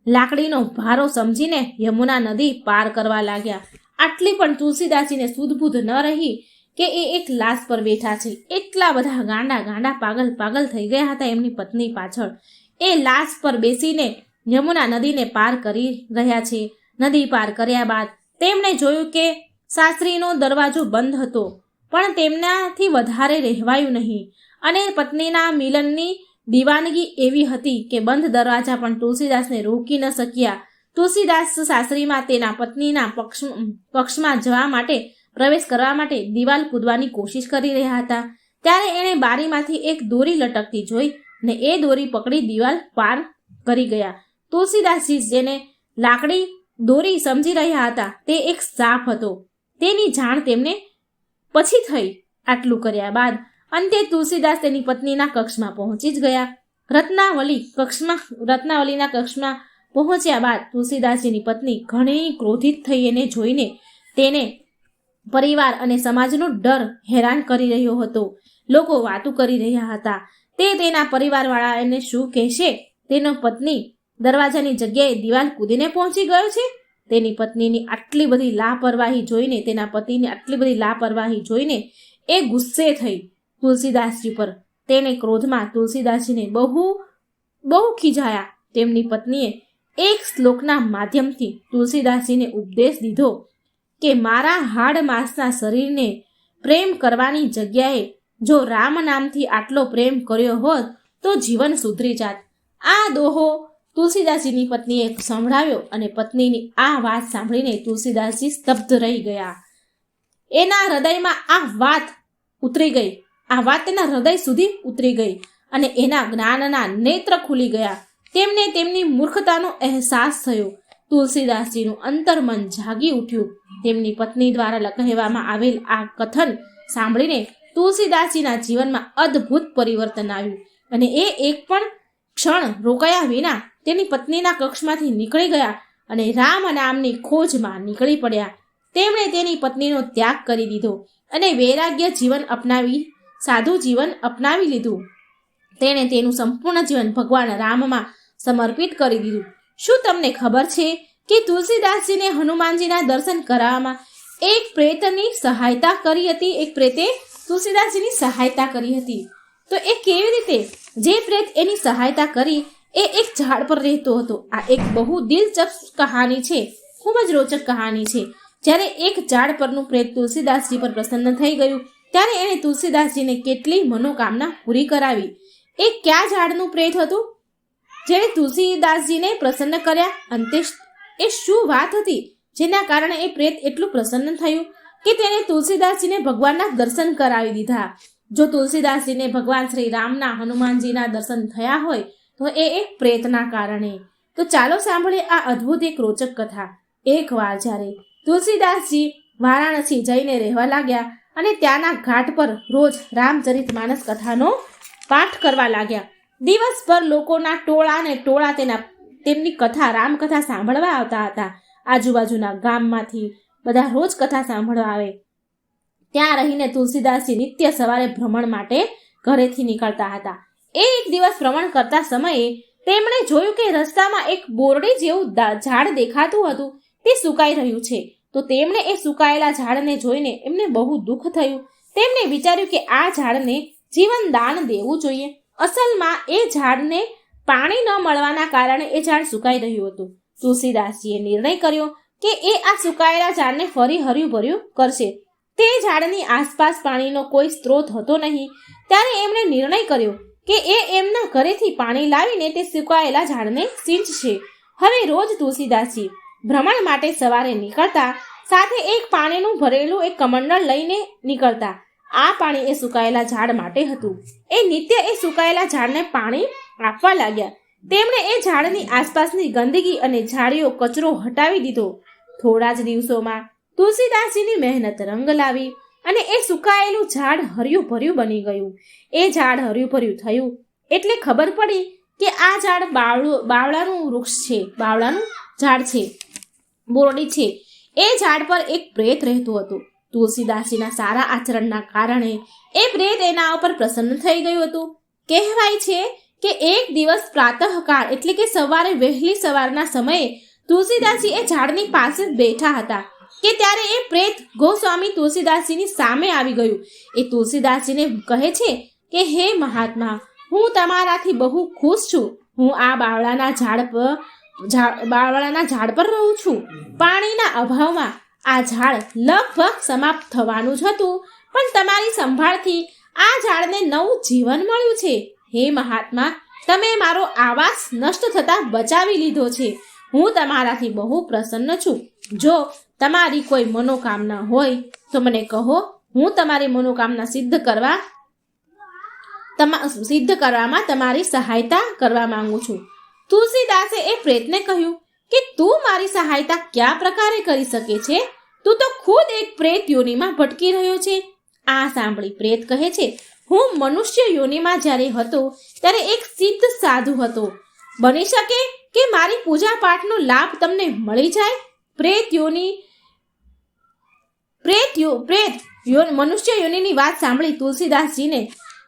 લાકડીનો ભારો સમજીને યમુના નદી પાર કરવા લાગ્યા. આટલી પણ તુલસીદાસજીને સુધબુધ ન રહી કે એ એક લાશ પર બેઠા છે. એટલા બધા ગાંડા પાગલ થઈ ગયા હતા એમની પત્ની પાછળ. એ લાશ પર બેસીને યમુના નદીને પાર કરી રહ્યા છે. નદી પાર કર્યા બાદ તેમણે જોયું કે સાસરીનો દરવાજો બંધ હતો, પણ તેમનાથી વધારે રહેવાયું નહીં અને પત્નીના મિલનની દીવાનગી એવી હતી કે બંધ દરવાજા પણ તુલસીદાસને રોકી ન શક્યા. તુલસીદાસ સાસરીમાં તેના પત્નીના પક્ષમાં જવા માટે પ્રવેશ કરવા માટે દિવાલ કૂદવાની કોશિશ કરી રહ્યા હતા. ત્યારે એણે બારીમાંથી એક દોરી લટકતી જોઈ ને એ દોરી પકડી દિવાલ પાર કરી ગયા. તુલસીદાસજી જેને લાકડી દોરી સમજી રહ્યા હતા તે એક સાપ હતો, તેની જાણ તેમને પછી થઈ. આટલું કર્યા બાદ અંતે તુલસીદાસ તેની પત્નીના કક્ષમાં પહોંચી જ ગયા. રત્નાવલીના કક્ષમાં પહોંચ્યા બાદ તુલસીદાસજીની પત્ની ઘણી ક્રોધિત થઈ એને જોઈને તેને પરિવાર અને સમાજનો ડર હેરાન કરી રહ્યો હતો. લોકો વાતો કરી રહ્યા હતા. તે તેના પરિવારવાળા એને શું કહેશે? તેનો પત્ની દરવાજાની જગ્યાએ દિવાલ કૂદીને પહોંચી ગયો છે. તેની પત્નીની આટલી બધી લાપરવાહી જોઈને, તેના પતિની આટલી બધી લાપરવાહી જોઈને એ ગુસ્સે થઈ તુલસીદાસજી પર. તેને ક્રોધમાં તુલસીદાસજીને બહુ ખીજાયા. તેમની પત્નીએ એક શ્લોકના માધ્યમથી તુલસીદાસજીને ઉપદેશ દીધો કે મારા હાડ માંસના શરીરને પ્રેમ કરવાની જગ્યાએ જો રામ નામથી આટલો પ્રેમ કર્યો હોત તો જીવન સુધરી જાત. આ દોહો તુલસીદાસજીની પત્નીએ સંભળાવ્યો અને પત્નીની આ વાત સાંભળીને તુલસીદાસજી સ્તબ્ધ રહી ગયા. એના હૃદયમાં આ વાત ઉતરી ગઈ. આ વાત તેના હૃદય સુધી ઉતરી ગઈ અને એના જ્ઞાનના નેત્ર ખુલી ગયા. તેમને તેમની મૂર્ખતાનો અહેસાસ થયો. તુલસીદાસજીનું અંતર્મન જાગી ઉઠ્યું. તેમની પત્ની દ્વારા કહેવામાં આવેલ આ કથન સાંભળીને તુલસીદાસજીના જીવનમાં અદ્ભુત પરિવર્તન આવ્યું અને એ એક પણ ક્ષણ રોકાયા વિના તેની પત્નીના કક્ષમાંથી નીકળી ગયા અને રામ નામની ખોજમાં નીકળી પડ્યા. તેમણે તેની પત્નીનો ત્યાગ કરી દીધો અને વૈરાગ્ય જીવન સાધુ જીવન અપનાવી લીધું. તેણે તેનું સંપૂર્ણ જીવન ભગવાન રામમાં સમર્પિત કરી દીધું. શું તમને ખબર છે કે તુલસીદાસજીને હનુમાનજીના દર્શન કરાવવામાં એક પ્રેતની સહાયતા કરી હતી? એક પ્રેતે તુલસીદાસજીની સહાયતા કરી હતી. તો એ કેવી રીતે? જે પ્રેત એની સહાયતા કરી એ એક ઝાડ પર રહેતો હતો. આ એક બહુ દિલચસ્પ કહાની છે. ખૂબ જ રોચક કહાની છે. જ્યારે એક ઝાડ પરનું પ્રેત તુલસીદાસજી પર પ્રસન્ન થઈ ગયું ત્યારે એણે તુલસીદાસજીને કેટલી મનોકામના પૂરી કરાવી. એ કયા ઝાડનું પ્રેત હતું જેણે તુલસીદાસજીને પ્રસન્ન કર્યા? અંતે એ શું વાત હતી જેના કારણે એ પ્રેત એટલું પ્રસન્ન થયું કે તેણે તુલસીદાસજીને ભગવાનના દર્શન કરાવી દીધા? જો તુલસીદાસજીને ભગવાન શ્રી રામના હનુમાનજીના દર્શન થયા હોય તો એ એક પ્રેતના કારણે. તો ચાલો સાંભળીએ આ અદ્ભુત એક રોચક કથા. એકવાર જ્યારે તુલસીદાસજી વારાણસી જઈને રહેવા લાગ્યા અને ત્યાંના ઘાટ પર રોજ રામચરિતમાનસ કથાનો પાઠ કરવા લાગ્યા. દિવસભર લોકોના ટોળા ને ટોળા તેમની કથા રામકથા સાંભળવા આવતા હતા. આજુબાજુના ગામમાંથી બધા રોજ કથા સાંભળવા આવે. ત્યાં રહીને તુલસીદાસજી નિત્ય સવારે ભ્રમણ માટે ઘરેથી નીકળતા હતા. એક દિવસ ભ્રમણ કરતા સમયે તેમણે જોયું કે રસ્તામાં એક બોરડી જેવું ઝાડ દેખાતું હતું. તે સુકાઈ રહ્યું છે. તો તેમણે એ સુકાયેલા ઝાડને જોઈને એમને બહુ દુઃખ થયું. તેમણે વિચાર્યું કે આ ઝાડને જીવન દાન દેવું જોઈએ. અસલમાં એ ઝાડને પાણી ન મળવાના કારણે એ ઝાડ સુકાઈ રહ્યું હતું. તુલસીદાસજીએ નિર્ણય કર્યો કે એ આ સુકાયેલા ઝાડને ફરી હર્યું ભર્યું કરશે. તે ઝાડની આસપાસ પાણીનો કોઈ સ્ત્રોત હતો નહીં. ત્યારે એમણે નિર્ણય કર્યો કે એ એમના ઘરેથી પાણી લાવીને તે સુકાયેલા ઝાડને સિંચશે. હવે રોજ તુલસીદાસજી ભ્રમણ માટે સવારે નીકળતા સાથે એક પાણીનું ભરેલું એક કમંડળ લઈને નીકળતા. આ પાણી એ સુકાયેલા ઝાડ માટે હતું. એ નિત્ય એ સુકાયેલા ઝાડને પાણી આપવા લાગ્યા. તેમણે એ ઝાડની આસપાસની ગંદકી અને ઝાડીઓ કચરો હટાવી દીધો. થોડા જ દિવસોમાં તુલસીદાસજીની મહેનત રંગ લાવી અને એ સુકાયેલું ઝાડ હર્યું ભર્યું બની ગયું. એ ઝાડ હર્યું ભર્યું થયું એટલે ખબર પડી કે આ ઝાડ બાવળાનું વૃક્ષ છે, બાવળાનું ઝાડ છે, બોરડી છે. એ ઝાડ પર એક પ્રેત રહેતું હતું. તુલસીદાસજીના સારા આચરણના કારણે એ પ્રેત એના ઉપર પ્રસન્ન થઈ ગયું હતું. કહેવાય છે કે એક દિવસ પ્રાતઃકાળ એટલે કે સવારે વહેલી સવારના સમયે તુલસીદાસજી એ ઝાડની પાસે બેઠા હતા કે ત્યારે એ પ્રેત ગોસ્વામી તુલસીદાસજીની સામે આવી ગયું. એ તુલસીદાસજીને કહે છે કે હે મહાત્મા, હું તમારાથી બહુ ખુશ છું. હું આ બાવળાના ઝાડ પર રહું છું. પાણીના અભાવમાં આ ઝાડ લગભગ સમાપ્ત થવાનું જ હતું, પણ તમારી સંભાળથી આ ઝાડને નવું જીવન મળ્યું છે. હે મહાત્મા, તમે મારો આવાસ નષ્ટ થતા બચાવી લીધો છે. હું તમારાથી બહુ પ્રસન્ન છું. જો તમારી કોઈ મનોકામના હોય તો મને કહો. હું તમારી મનોકામના સિદ્ધ કરવામાં તમારી સહાયતા કરવા માંગુ છું. તુલસીદાસે એ પ્રેતને કહ્યું કે તું મારી સહાયતા કયા પ્રકારે કરી શકે છે? તું તો ખુદ એક પ્રેત યોનિમાં ભટકી રહ્યો છે. આ સાંભળી પ્રેત કહે છે, હું મનુષ્ય યોનિમાં જ્યારે હતો ત્યારે એક સિદ્ધ સાધુ હતો. બની શકે કે મારી પૂજા પાઠનો લાભ તમને મળી જાય. મનુષ્ય યોનિની વાત સાંભળી તુલસીદાસજીને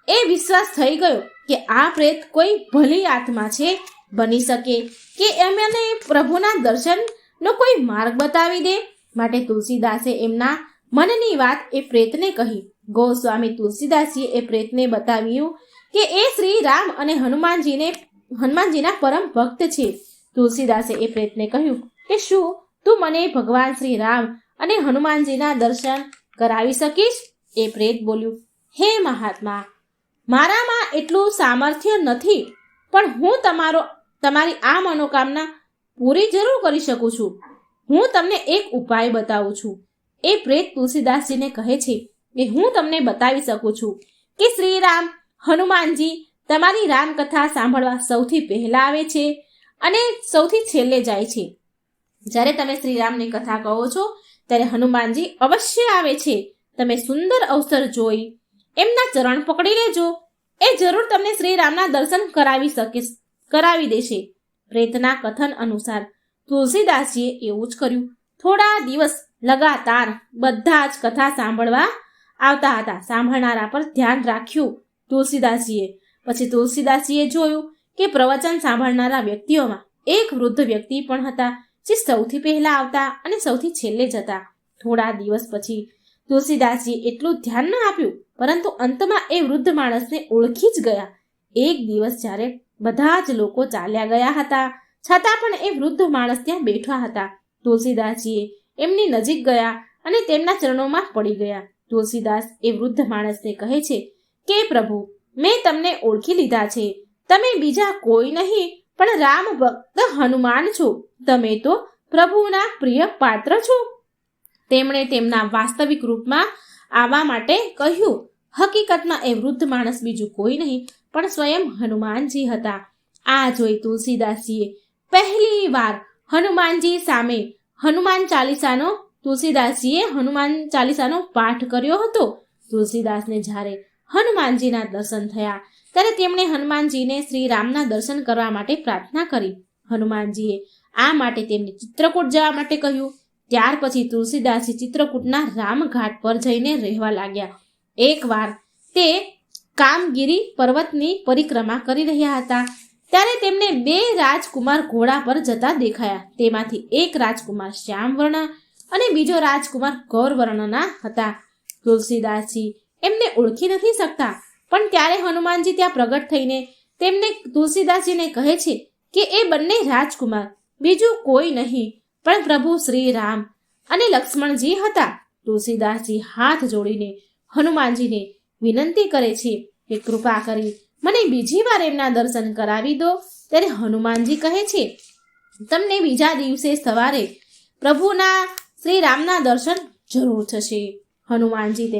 એ વિશ્વાસ થઈ ગયો કે આ પ્રેત કોઈ ભલી આત્મા છે. બની શકે કે એમને પ્રભુના દર્શનનો કોઈ માર્ગ બતાવી દે. માટે તુલસીદાસે એમના મનની વાત એ પ્રેતને કહી. ગોસ્વામી તુલસીદાસજીએ એ પ્રેતને બતાવ્યું કે એ શ્રી રામ અને હનુમાનજીના પરમ ભક્ત છે. તુલસીદાસે એ પ્રેતને કહ્યું કે શું તું મને ભગવાન શ્રી રામ અને હનુમાનજીના દર્શન કરાવી શકીશ? એ પ્રેત બોલ્યું, હે મહાત્મા, મારામાં એટલું સામર્થ્ય નથી, પણ હું તમારી આ મનોકામના પૂરી જરૂર કરી શકું છું. હું તમને એક ઉપાય બતાવું છું. એ પ્રેત તુલસીદાસજીને કહે છે કે હું તમને બતાવી શકું છું કે શ્રી રામ હનુમાનજી તમારી રામકથા સાંભળવા સૌથી પહેલા આવે છે અને સૌથી છેલ્લે જાય છે. જ્યારે તમે શ્રી રામની કથા કહો છો ત્યારે હનુમાનજી અવશ્ય આવે છે. તમે સુંદર અવસર જોઈ એમના ચરણ પકડી લેજો. એ જરૂર તમને શ્રી રામના દર્શન કરાવી દેશે. પ્રેતના કથન અનુસાર તુલસીદાસજીએ એવું જ કર્યું. થોડા દિવસ લગાતાર બધા જ કથા સાંભળવા આવતા હતા. સાંભળનારા પર ધ્યાન રાખ્યું તુલસીદાસજીએ. પછી તુલસીદાસજીએ જોયું કે પ્રવચન સાંભળનારા વ્યક્તિઓમાં એક વૃદ્ધ વ્યક્તિ પણ હતા જે સૌથી પહેલા આવતા અને સૌથી છેલ્લે જતા. થોડા દિવસ પછી તુલસીદાસજીએ એટલું ધ્યાન ન આપ્યું, પરંતુ અંતમાં એ વૃદ્ધ માણસને ઓળખી જ ગયા. એક દિવસ જ્યારે બધા જ લોકો ચાલ્યા ગયા હતા છતાં પણ એ વૃદ્ધ માણસ ત્યાં બેઠા હતા. તુલસીદાસજીએ એમની નજીક ગયા અને તેમના ચરણોમાં પડી ગયા. તુલસીદાસ એ વૃદ્ધ માણસને કહે છે કે પ્રભુ, મેં તમને ઓળખી લીધા છે. તમે બીજા કોઈ નહીં પણ રામ ભક્ત હનુમાન છો. તમે તો પ્રભુના પ્રિય પાત્ર છો. તેમણે તેમના વાસ્તવિક રૂપમાં આવવા માટે કહ્યું. હકીકતમાં એ વૃદ્ધ માણસ બીજું કોઈ નહીં પણ સ્વયં હનુમાનજી હતા. આ જોઈ તુલસીદાસજીએ પહેલી વાર હનુમાનજી સામે તુલસીદાસજીએ હનુમાન ચાલીસાનો પાઠ કર્યો હતો. તુલસીદાસને જ્યારે હનુમાનજીના દર્શન થયા ત્યારે તેમણે હનુમાનજીને શ્રી રામના દર્શન કરવા માટે પ્રાર્થના કરી. હનુમાનજીએ આ માટે તેમને ચિત્રકૂટ જવા માટે કહ્યું. ત્યાર પછી તુલસીદાસજી ચિત્રકૂટના રામઘાટ પર જઈને રહેવા લાગ્યા. એકવાર તે કામગીરી પર્વતની પરિક્રમા કરી રહ્યા હતા ત્યારે તેમને 2 રાજકુમાર ઘોડા પર જતા દેખાયા. તેમાંથી એક રાજકુમાર શ્યામ વર્ણ અને બીજો રાજકુમાર ગૌર વર્ણના હતા. તુલસીદાસજી એમને ઓળખી નથી શકતા, પણ ત્યારે હનુમાનજી ત્યાં પ્રગટ થઈને તેમને તુલસીદાસજીને કહે છે કે એ બંને રાજકુમાર બીજું કોઈ નહીં પણ પ્રભુ શ્રી રામ અને લક્ષ્મણજી હતા. તુલસીદાસજી હાથ જોડીને હનુમાનજીને વિનંતી કરે છે કે કૃપા કરી મને બીજી વાર એમના દર્શન કરાવી દો. ત્યારે હનુમાનજી કહે છે, તમને બીજા દિવસે સવારે પ્રભુના શ્રી રામના દર્શન જરૂર થશે. હનુમાનજી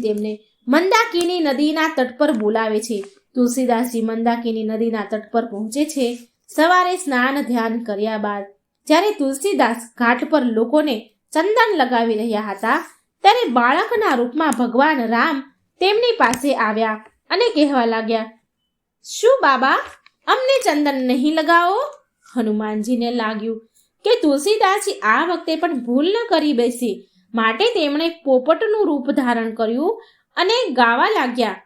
તેમને મંદાકિની નદીના તટ પર બોલાવે છે. તુલસીદાસજી મંદાકિની નદીના તટ પર પહોંચે છે. સવારે સ્નાન ધ્યાન કર્યા બાદ જ્યારે તુલસીદાસ ઘાટ પર લોકોને ચંદન લગાવી રહ્યા હતા ત્યારે બાળકના રૂપમાં ભગવાન રામ તેમની પાસે આવ્યા અને કહેવા લાગ્યા, શું બાબા, અમને ચંદન નહીં લગાવો? હનુમાનજીને લાગ્યું કે તુલસીદાસજી આ વખતે પણ ભૂલ ન કરી બેસી, માટે તેમણે પોપટનું રૂપ ધારણ કર્યું અને ગાવા લાગ્યા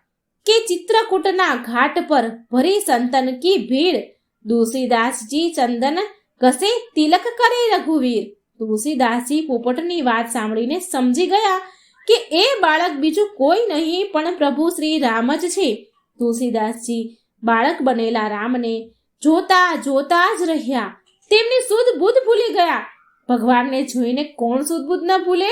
કે ચિત્રકૂટના ઘાટ પર ભરી સંતન કી ભીડ, તુલસીદાસજી ચંદન ઘસે તિલક કરે રઘુવીર. તુલસીદાસજી પોપટની વાત સાંભળીને સમજી ગયા કે એ બાળક બીજું કોઈ નહીં પણ પ્રભુ શ્રી રામ જ છે. તુલસીદાસજી બાળક બનેલા રામને જોતા જોતા જ રહ્યા. તેમની સુધ બુદ્ધ ભૂલી ગયા. ભગવાનને જોઈને કોણ સુધ બુદ્ધ ન ભૂલે?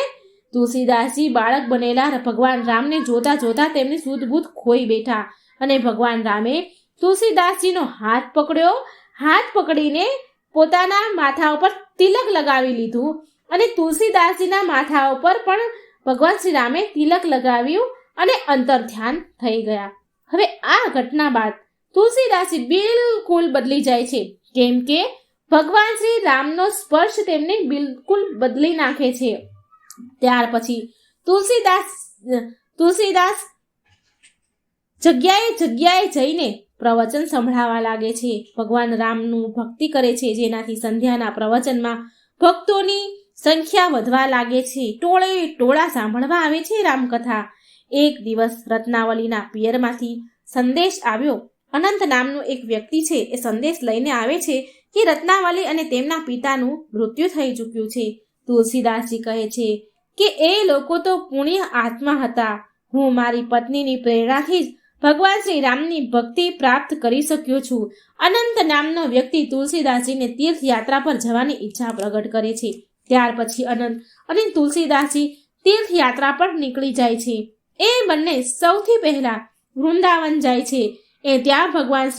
તુલસીદાસજી બાળક બનેલા ભગવાન રામને જોતા જોતા તેમની સુધ બુદ્ધ ખોઈ બેઠા અને ભગવાન રામે તુલસીદાસજીનો હાથ પકડ્યો. હાથ પકડીને પોતાના માથા ઉપર તિલક લગાવી લીધું અને તુલસીદાસજીના માથા ઉપર પણ ભગવાન શ્રી રામે તિલક લગાવ્યું અને અંતર ધ્યાન થઈ ગયા. હવે આ ઘટના બાદ તુલસીદાસજી બિલકુલ બદલી જાય છે, કેમ કે ભગવાન શ્રી રામનો સ્પર્શ તેમને બિલકુલ બદલી નાખે છે. ત્યાર પછી તુલસીદાસ જગ્યાએ જગ્યાએ જઈને પ્રવચન સંભળાવા લાગે છે. ભગવાન રામનું ભક્તિ કરે છે, જેનાથી સંધ્યાના પ્રવચનમાં ભક્તોની સંખ્યા વધવા લાગે છે. ટોળે ટોળા સાંભળવા આવે છે રામકથા. એક દિવસ રત્નાવલીના પિયરમાંથી સંદેશ આવ્યો. અનંત નામનું એક વ્યક્તિ છે એ સંદેશ લઈને આવે છે કે રત્નાવલી અને તેમના પિતાનું મૃત્યુ થઈ ચૂક્યું છે. તુલસીદાસજી કહે છે કે એ લોકો તો પુણ્ય આત્મા હતા. હું મારી પત્નીની પ્રેરણાથી જ ભગવાન શ્રી રામની ભક્તિ પ્રાપ્ત કરી શક્યો છું. અનંત નામનો વ્યક્તિ તુલસીદાસજીને તીર્થયાત્રા પર જવાની ઈચ્છા પ્રગટ કરે છે. ત્યાર પછી અનંત અને તુલસીદાસજી તીર્થયાત્રા પર નીકળી જાય છે. એ બંને સૌથી પહેલા વૃંદાવન જાય છે. એ ત્યાં ભગવાન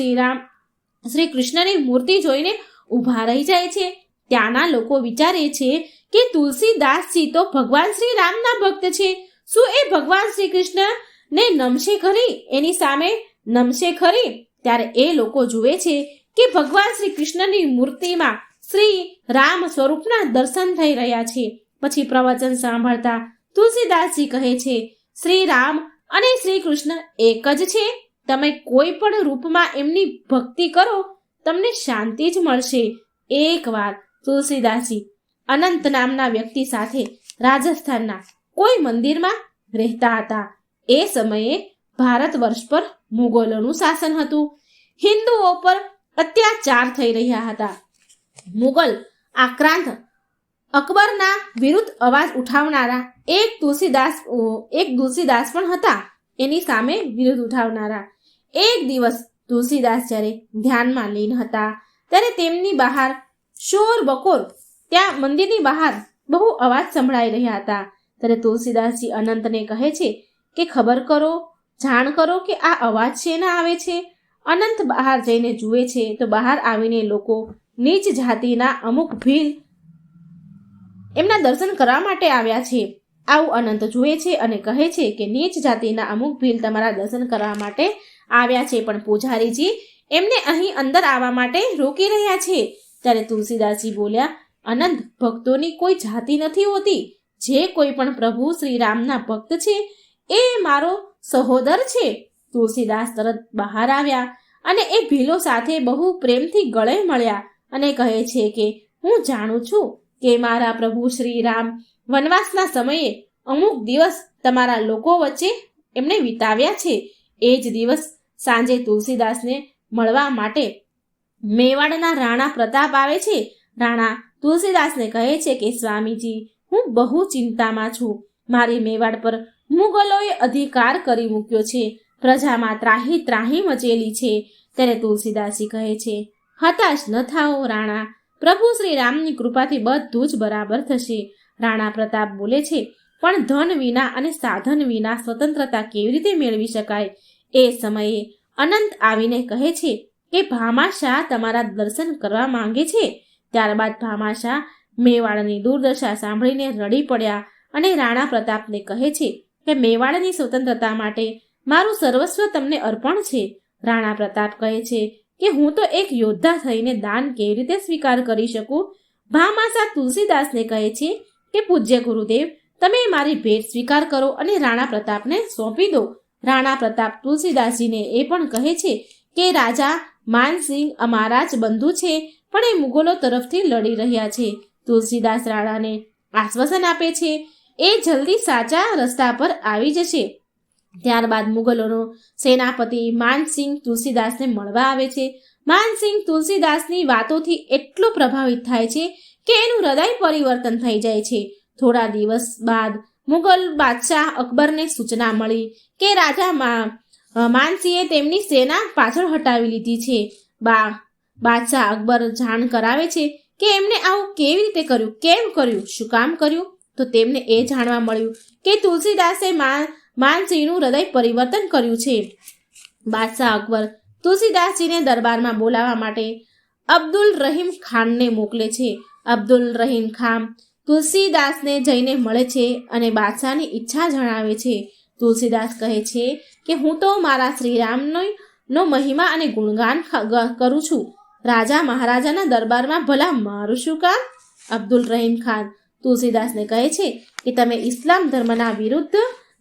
શ્રી કૃષ્ણની મૂર્તિ જોઈને ઊભા રહી જાય છે. ત્યાંના લોકો વિચારે છે કે તુલસીદાસજી તો ભગવાન શ્રી રામના ભક્ત છે. શું એ ભગવાન શ્રી કૃષ્ણને નમશે ખરી? એની સામે નમશે ખરી? ત્યારે એ લોકો જુએ છે કે ભગવાન શ્રી કૃષ્ણની મૂર્તિમાં શ્રી રામ સ્વરૂપના દર્શન થઈ રહ્યા છે. પછી પ્રવચન સાંભળતા તુલસીદાસજી કહે છે, શ્રી રામ અને શ્રી કૃષ્ણ એક જ છે. તમે કોઈ પણ રૂપમાં એમની ભક્તિ કરો, તમને શાંતિ જ મળશે. એકવાર તુલસીદાસજી અનંત નામના વ્યક્તિ સાથે રાજસ્થાનના કોઈ મંદિરમાં રહેતા હતા. એ સમયે ભારત વર્ષ પર મુગલોનું શાસન હતું. હિન્દુઓ પર અત્યાચાર થઈ રહ્યા હતા. મુગલ આક્રાંત અકબરના વિરુદ્ધ અવાજ ઉઠાવનારા એક તુલસીદાસ પણ હતા. એની સામે વિરોધ ઉઠાવનારા. એક દિવસ તુલસીદાસ જ્યારે ધ્યાનમાં લીન હતા ત્યારે તેમની બહાર શોર બકોર, ત્યાં મંદિરની બહાર બહુ અવાજ સંભળાઈ રહ્યા હતા. ત્યારે તુલસીદાસજી અનંતને કહે છે કે ખબર કરો, જાણ કરો કે આ અવાજ શેના આવે છે. અનંત બહાર જઈને જુએ છે તો બહાર આવીને લોકો નીચ જાતિના અમુક ભીલ એમના દર્શન કરવા માટે આવ્યા છે. આવું અનંત જુએ છે અને કહે છે કે નીચ જાતિના અમુક ભીલ તમારા દર્શન કરવા માટે આવ્યા છે, પણ પૂજારીજી એમને અહીં અંદર આવવા માટે રોકી રહ્યા છે. ત્યારે તુલસીદાસજી બોલ્યા, અનંત, ભક્તોની કોઈ જાતિ નથી હોતી. જે કોઈ પણ પ્રભુ શ્રી રામના ભક્ત છે એ મારો સહોદર છે. તુલસીદાસ તરત બહાર આવ્યા અને એ ભીલો સાથે બહુ પ્રેમથી ગળે મળ્યા અને કહે છે કે હું જાણું છું કે મારા પ્રભુ શ્રી રામ વનવાસના સમયે અમુક દિવસ તમારા લોકો વચ્ચે એમણે વિતાવ્યા છે. એ જ દિવસ સાંજે તુલસીદાસને મળવા માટે મેવાડના રાણા પ્રતાપ આવે છે. રાણા તુલસીદાસને કહે છે કે સ્વામીજી, હું બહુ ચિંતામાં છું. મારી મેવાડ પર મુગલોએ અધિકાર કરી મૂક્યો છે. પ્રજામાં ત્રાહી ત્રાહી મચેલી છે. ત્યારે તુલસીદાસજી કહે છે, હતાશ ન થાઓ રાણા, પ્રભુ શ્રી રામની કૃપાથી બધું જ બરાબર થશે. રાણા પ્રતાપ બોલે છે, પણ ધન વિના અને સાધન વિના સ્વતંત્રતા કેવી રીતે મેળવી શકાય? એ સમયે અનંત આવીને કહે છે કે ભામાશાહ તમારા દર્શન કરવા માંગે છે. ત્યારબાદ ભામાશાહ મેવાડની દુર્દશા સાંભળીને રડી પડ્યા અને રાણા પ્રતાપને કહે છે કે મેવાડની સ્વતંત્રતા માટે મારું સર્વસ્વ તમને અર્પણ છે. રાણા પ્રતાપ કહે છે કે હું તો એક યોદ્ધા થઈને દાન કેવી રીતે સ્વીકાર કરી શકું? ભામાશાહ તુલસીદાસને કહે છે કે પૂજ્ય ગુરુદેવ, તમે મારી ભેટ સ્વીકાર કરો અને રાણા પ્રતાપને સોંપી દો. રાણા પ્રતાપ તુલસીદાસજીને એ પણ કહે છે કે રાજા માનસિંહ અમારા જ બંધુ છે, પણ એ મુગલો તરફથી લડી રહ્યા છે. તુલસીદાસ રાણાને આશ્વાસન આપે છે એ જલ્દી સાચા રસ્તા પર આવી જશે. ત્યારબાદ મુગલોનો સેનાપતિ માનસિંહ તુલસીદાસને મળવા આવે છે. માનસિંહ તુલસીદાસની વાતોથી એટલો પ્રભાવિત થાય છે કે એનું હૃદય પરિવર્તન થઈ જાય છે. થોડા દિવસ બાદ મુગલ બાદશાહ અકબરને સૂચના મળી કે રાજા માનસિંહે તેમની સેના પાછળ હટાવી લીધી છે. બાદશાહ અકબર જાણ કરાવે છે કે એમને આવું કેવી રીતે કર્યું, કેમ કર્યું, શું કામ કર્યું? તો તેમને એ જાણવા મળ્યું કે તુલસીદાસે માનસિંહનું હૃદય પરિવર્તન કર્યું છે. બાદશાહ અકબર તુલસીદાસજીને દરબારમાં બોલાવવા માટે અબ્દુલ રહીમ ખાનને મોકલે છે. અબ્દુલ રહીમ ખાન તુલસીદાસને જઈને મળે છે અને બાદશાહની ઈચ્છા જણાવે છે. તુલસીદાસ કહે છે કે હું તો મારા શ્રીરામનો મહિમા અને ગુણગાન કરું છું. રાજા મહારાજાના દરબારમાં ભલા મારું શું કામ? અબ્દુલ રહીમ ખાન તુલસીદાસને કહે છે કે તમે ઇસ્લામ ધર્મના વિરુદ્ધ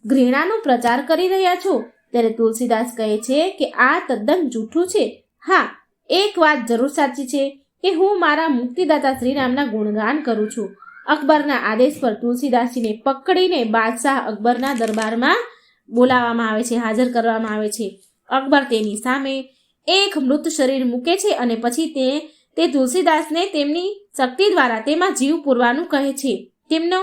ઘૃણાનો પ્રચાર કરી રહ્યા છો. ત્યારે તુલસીદાસ કહે છે કે આ તદ્દન જૂઠું છે. હા, એક વાત જરૂર સાચી છે કે હું મારા મુક્તિદાતા શ્રીરામના ગુણગાન કરું છું. અકબરના આદેશ પર તુલસીદાસજીને પકડીને બાદશાહ અકબરના દરબારમાં બોલાવવામાં આવે છે, હાજર કરવામાં આવે છે. અકબર તેની સામે એક મૃત શરીર મૂકે છે અને પછી તે તુલસીદાસને તેમની શક્તિ દ્વારા તેમાં જીવ પૂરવાનું કહે છે, તેમનો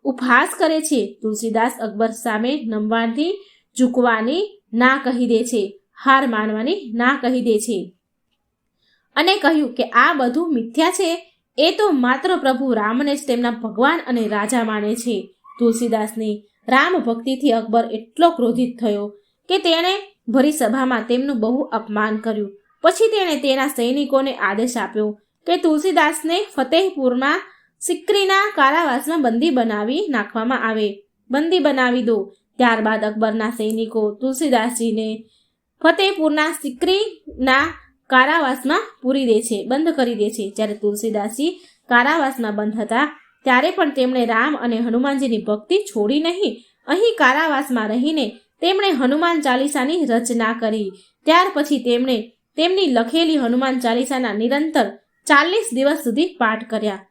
ઉપહાસ કરે છે. તુલસીદાસ અકબર સામે નમવાથી ઝૂકવાની ના કહી દે છે, હાર માનવાની ના કહી દે છે અને કહ્યું કે આ બધું મિથ્યા છે. એ તો માત્ર પ્રભુ રામને જ તેમના ભગવાન અને રાજા માને છે. તુલસીદાસની રામ ભક્તિથી અકબર એટલો ક્રોધિત થયો કે તેણે ભરી સભામાં તેમનું બહુ અપમાન કર્યું. પછી તેણે તેના સૈનિકોને આદેશ આપ્યો કે તુલસીદાસને ફતેહપુરમાં સિક્રીના કારાવાસમાં બંદી બનાવી નાખવામાં આવે, બંદી બનાવી દો. ત્યારબાદ અકબરના સૈનિકો તુલસીદાસજીને ફતેહપુરના સિક્રીના કારાવાસમાં પૂરી દે છે, બંધ કરી દે છે. જ્યારે તુલસીદાસજી કારાવાસમાં બંધ હતા ત્યારે પણ તેમણે રામ અને હનુમાનજીની ભક્તિ છોડી નહીં. અહીં કારાવાસમાં રહીને તેમણે હનુમાન ચાલીસાની રચના કરી. ત્યાર પછી તેમણે તેમની લખેલી હનુમાન ચાલીસાના નિરંતર 40 દિવસ સુધી પાઠ કર્યા.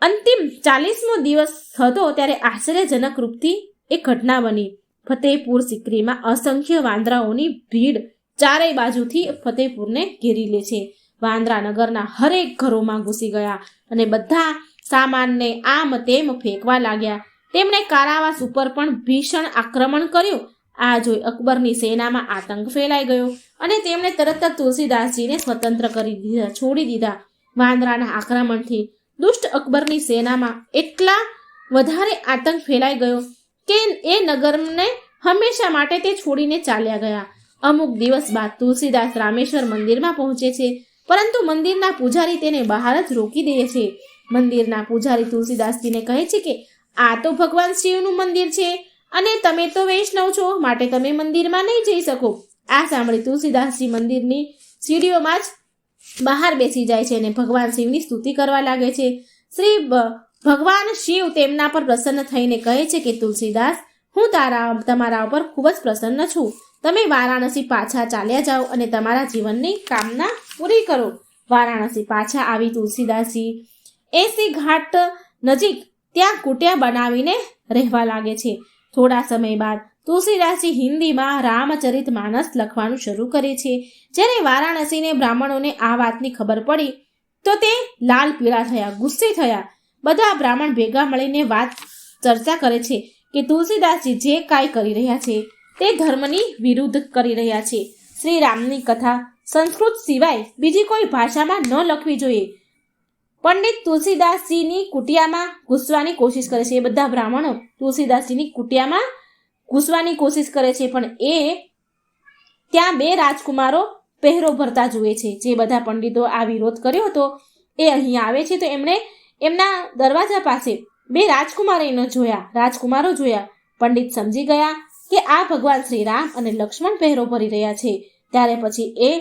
અંતિમ 40મો દિવસ હતો ત્યારે આશ્ચર્યજનક રૂપથી એક ઘટના બની. ફતેહપુર સિક્રીમાં અસંખ્ય વાંદરાઓની ભીડ ચારેય બાજુથી ફતેહપુરને ઘેરી લે છે. વાંદરા નગરના હરેક ઘરોમાં ઘૂસી ગયા અને બધા સામાનને આમ તેમ ફેંકવા લાગ્યા. તેમણે કારાવાસ ઉપર પણ ભીષણ આક્રમણ કર્યું આ જોઈ અકબરની સેનામાં આતંક ફેલાઈ ગયો અને તેમણે તરત જ તુલસીદાસજીને સ્વતંત્ર છોડી દીધા. વાંદરાના આક્રમણથી દુષ્ટ અકબરની સેનામાં એટલા વધારે આતંક ફેલાઈ ગયો કે એ નગરને હંમેશા માટે તે છોડીને ચાલ્યા ગયા. અમુક દિવસ બાદ તુલસીદાસ રામેશ્વર મંદિરમાં પહોંચે છે, પરંતુ મંદિરના પૂજારી તેને બહાર જ રોકી દે છે. મંદિરના પૂજારી તુલસીદાસજીને કહે છે કે આ તો ભગવાન શિવનું મંદિર છે અને તમે તો વૈષ્ણવ છો, માટે તમે મંદિરમાં નહીં જઈ શકો. આ સાંભળી તુલસીદાસજી મંદિરની સીડીઓમાં જ બહાર બેસી જાય છે અને ભગવાન શિવની સ્તુતિ કરવા લાગે છે. શ્રી ભગવાન શિવ તેમના પર પ્રસન્ન થઈને કહે છે કે તુલસીદાસ, હું તમારા ઉપર ખૂબ જ પ્રસન્ન છું. તમે વારાણસી પાછા ચાલ્યા જાઓ અને તમારા જીવનની કામના પૂરી કરો. વારાણસી પાછા આવી તુલસીદાસજી 80 ઘાટ નજીક ત્યાં કુટિયા બનાવીને રહેવા લાગે છે. થોડા સમય બાદ તુલસીદાસજી હિન્દીમાં રામચરિત માનસ લખવાનું શરૂ કરે છે. જ્યારે વારાણસીને બ્રાહ્મણોને આ વાતની ખબર પડી તો તે લાલ પીળા થયા, ગુસ્સે થયા. બધા બ્રાહ્મણ ભેગા મળીને વાત ચર્ચા કરે છે કે તુલસીદાસજી જે કાંઈ કરી રહ્યા છે તે ધર્મની વિરુદ્ધ કરી રહ્યા છે. શ્રી રામની કથા સંસ્કૃત સિવાય બીજી કોઈ ભાષામાં ન લખવી જોઈએ. પંડિત તુલસીદાસજીની કુટિયામાં ઘૂસવાની કોશિશ કરે છે. એ બધા બ્રાહ્મણો તુલસીદાસજીની કુટિયામાં ઘૂસવાની કોશિશ કરે છે, પણ એ ત્યાં 2 રાજકુમારો પહેરો ભરતા જુએ છે. જે બધા પંડિતો આ વિરોધ કર્યો હતો એ અહીં આવે છે, તો એમણે એમના દરવાજા પાસે 2 રાજકુમારો જોયા. પંડિત સમજી ગયા કે આ ભગવાન શ્રી રામ અને લક્ષ્મણ પહેરો ભરી રહ્યા છે. ત્યારે પછી એ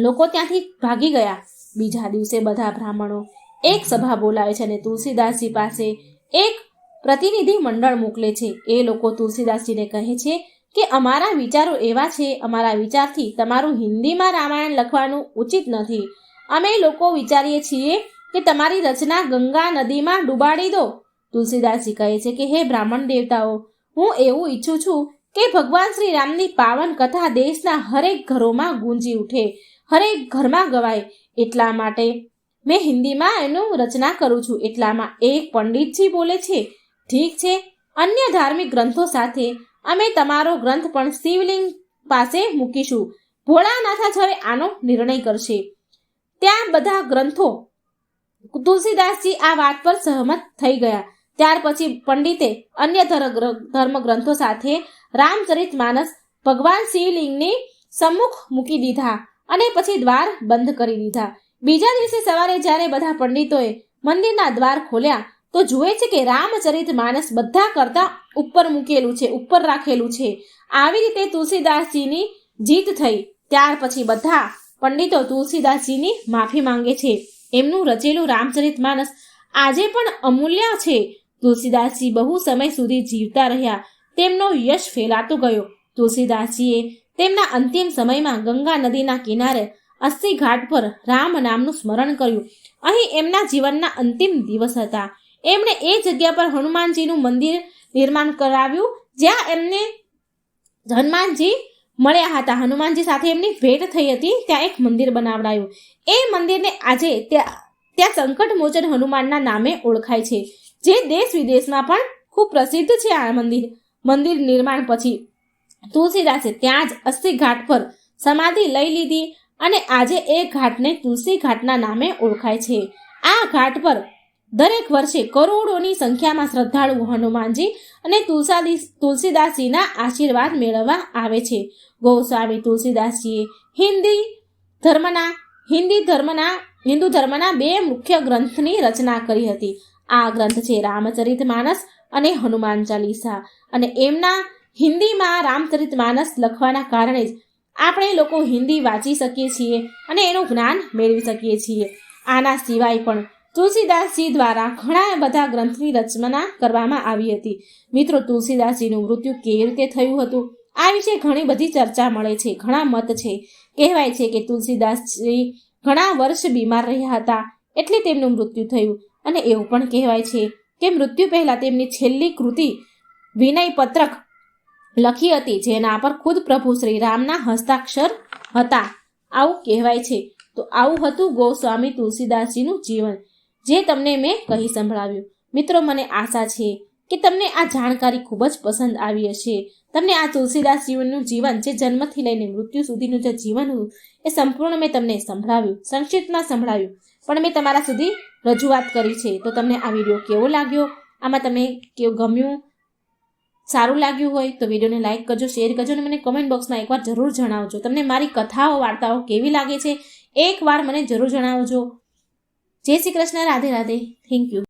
લોકો ત્યાંથી ભાગી ગયા. બીજા દિવસે બધા બ્રાહ્મણો એક સભા બોલાવે છે અને તુલસીદાસજી પાસે એક પ્રતિનિધિ મંડળ મોકલે છે. એ લોકો તુલસીદાસજીને કહે છે કે અમારા વિચારો એવા છે, અમારા વિચારથી તમારું હિન્દીમાં રામાયણ લખવાનું ઉચિત નથી. અમે લોકો વિચારીએ છીએ કે તમારી રચના ગંગા નદીમાં ડૂબાડી દો. તુલસીદાસજી કહે છે કે હે બ્રાહ્મણ દેવતાઓ, હું એવું ઈચ્છું છું કે ભગવાન શ્રી રામની પાવન કથા દેશના હરેક ઘરોમાં ગુંજી ઉઠે, હરેક ઘરમાં ગવાય. એટલા માટે મેં હિન્દીમાં એનું રચના કરું છું. એટલામાં એક પંડિતજી બોલે છે, ઠીક છે, અન્ય ધાર્મિક ગ્રંથો સાથે અમે તમારો ગ્રંથ પણ શિવલિંગ પાસે મૂકીશું. ભોળાનાથ જ હવે આનો નિર્ણય કરશે. ત્યાં બધા ગ્રંથો તુલસીદાસજી આ વાત પર સહમત થઈ ગયા. ત્યાર પછી પંડિતે અન્ય ધર્મ ગ્રંથો સાથે રામચરિત માનસ ભગવાન શિવલિંગની સમ્મુખ મૂકી દીધા અને પછી દ્વાર બંધ કરી દીધા. બીજા દિવસે સવારે જ્યારે બધા પંડિતોએ મંદિરના દ્વાર ખોલ્યા તો જુએ છે કે રામચરિત માનસ બધા કરતા ઉપર રાખેલું છે. આવી રીતે તુલસીદાસજીની જીત થઈ. ત્યાર પછી બધા પંડિતો તુલસીદાસજીની માફી માંગે છે. એમનું રચેલું રામચરિત માનસ આજે પણ અમૂલ્ય છે. તુલસીદાસજી બહુ સમય સુધી જીવતા રહ્યા. તેમનો યશ ફેલાતો ગયો. તુલસીદાસજીએ તેમના અંતિમ સમયમાં ગંગા નદીના કિનારે 80 ઘાટ પર રામ નામનું સ્મરણ કર્યું. અહીં એમના જીવનના અંતિમ દિવસ હતા. એમણે એ જગ્યા પર હનુમાનજીનું મંદિર નિર્માણ કરાવ્યું, જ્યાં એમને હનુમાનજી મળ્યા હતા. હનુમાનજી સાથે એમની ભેટ થઈ હતી. ત્યાં એક મંદિર બનાવડાયું. એ મંદિરને આજે ત્યાં સંકટ મોચન હનુમાનના નામે ઓળખાય છે, જે દેશ વિદેશમાં પણ ખૂબ પ્રસિદ્ધ છે. આ મંદિર નિર્માણ પછી તુલસીદાસે ત્યાં જ 80 ઘાટ પર સમાધિ લઈ લીધી અને આજે એ ઘાટને તુલસી ઘાટના નામે ઓળખાય છે. આ ઘાટ પર દરેક વર્ષે કરોડોની સંખ્યામાં શ્રદ્ધાળુઓ હનુમાનજી અને તુલસીદાસજીના આશીર્વાદ મેળવવા આવે છે. ગોસ્વામી તુલસીદાસજીએ હિન્દુ ધર્મના 2 મુખ્ય ગ્રંથની રચના કરી હતી. આ ગ્રંથ છે રામચરિત માનસ અને હનુમાન ચાલીસા. અને એમના હિન્દીમાં રામચરિત માનસ લખવાના કારણે જ આપણે લોકો હિન્દી વાંચી શકીએ છીએ અને એનું જ્ઞાન મેળવી શકીએ છીએ. આના સિવાય પણ તુલસીદાસજી દ્વારા ઘણા બધા ગ્રંથની રચના કરવામાં આવી હતી. મિત્રો, તુલસીદાસજીનું મૃત્યુ કેવી રીતે થયું હતું આ વિશે ઘણી બધી ચર્ચા મળે છે, ઘણા મત છે. કહેવાય છે કે તુલસીદાસજી ઘણા વર્ષ બીમાર રહ્યા હતા એટલે તેમનું મૃત્યુ થયું. અને એવું પણ કહેવાય છે કે મૃત્યુ પહેલા તેમની છેલ્લી કૃતિ વિનય પત્રક લખી હતી, જેના પર ખુદ પ્રભુ શ્રી રામના હસ્તાક્ષર હતા, આવું કહેવાય છે. તો આવું હતું ગોસ્વામી તુલસીદાસજીનું જીવન, જે તમને મેં કહી સંભળાવ્યું. મિત્રો, મને આશા છે કે તમને આ જાણકારી ખૂબ જ પસંદ આવી હશે. તમને આ તુલસીદાસ જીવનનું જીવન જે જન્મથી લઈને મૃત્યુ સુધીનું જે જીવન હતું એ સંપૂર્ણ મેં તમને સંભળાવ્યું, સંક્ષિપ્તમાં સંભળાવ્યું, પણ મેં તમારા સુધી રજૂઆત કરી છે. તો તમને આ વિડીયો કેવો લાગ્યો, આમાં તમે કેવું ગમ્યું, સારું લાગ્યું હોય તો વિડીયોને લાઇક કરજો, શેર કરજો અને મને કમેન્ટ બોક્સમાં એકવાર જરૂર જણાવજો. તમને મારી કથાઓ વાર્તાઓ કેવી લાગે છે એકવાર મને જરૂર જણાવજો. જય શ્રી કૃષ્ણ, રાધે રાધે, થેન્ક યુ.